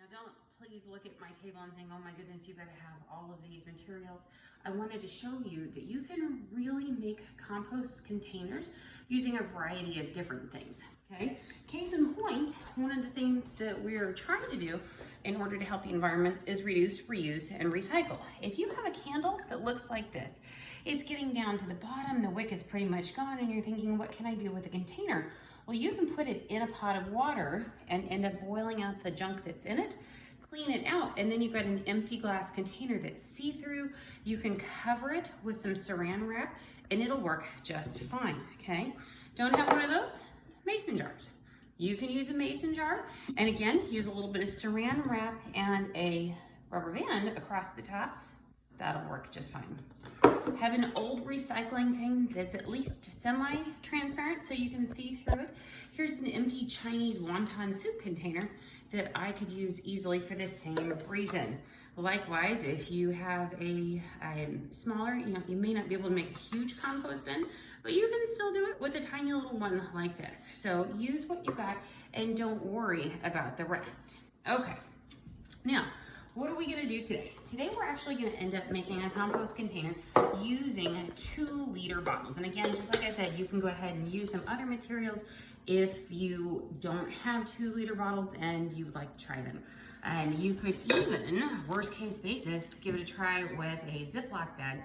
Now don't please look at my table and think, oh my goodness, you gotta have all of these materials. I wanted to show you that you can really make compost containers using a variety of different things, okay? Case in point, one of the things that we're trying to do in order to help the environment is reduce, reuse, and recycle. If you have a candle that looks like this, it's getting down to the bottom, the wick is pretty much gone, and you're thinking, what can I do with a container? Well, you can put it in a pot of water and end up boiling out the junk that's in it, clean it out, and then you've got an empty glass container that's see-through. You can cover it with some saran wrap and it'll work just fine, okay? Don't have one of those? Mason jars. You can use a mason jar, and again, use a little bit of saran wrap and a rubber band across the top. That'll work just fine. Have an old recycling thing that's at least semi-transparent so you can see through it. Here's an empty Chinese wonton soup container that I could use easily for the same reason. Likewise, if you have a smaller, you may not be able to make a huge compost bin, but you can still do it with a tiny little one like this. So use what you got and don't worry about the rest. Okay, now, what are we gonna do today? Today we're actually gonna end up making a compost container using 2-liter bottles. And again, just like I said, you can go ahead and use some other materials if you don't have 2-liter bottles and you would like to try them. And you could even, worst case basis, give it a try with a Ziploc bag.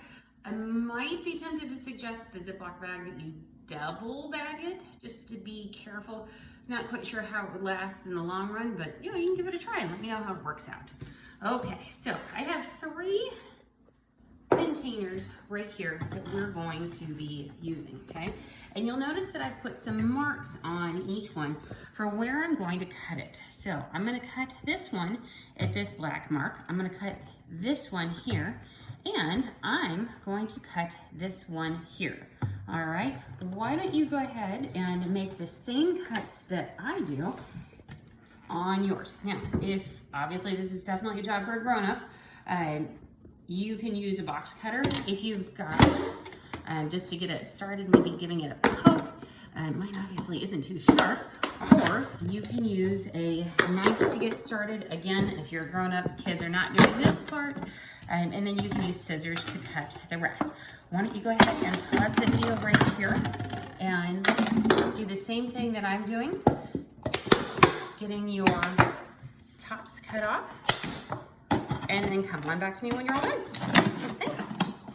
I might be tempted to suggest with the Ziploc bag that you double bag it, just to be careful. Not quite sure how it would last in the long run, but you can give it a try and let me know how it works out. Okay, so I have 3 containers right here that we're going to be using, okay? And you'll notice that I've put some marks on each one for where I'm going to cut it. So I'm gonna cut this one at this black mark. I'm gonna cut this one here, and I'm going to cut this one here. All right, why don't you go ahead and make the same cuts that I do on yours. Now, if obviously this is definitely a job for a grown-up, you can use a box cutter if you've got one, just to get it started, maybe giving it a poke. Mine obviously isn't too sharp, or you can use a knife to get started. Again, if you're a grown-up, kids are not doing this part, and then you can use scissors to cut the rest. Why don't you go ahead and pause the video right here and do the same thing that I'm doing, getting your tops cut off, and then come on back to me when you're all done. Thanks.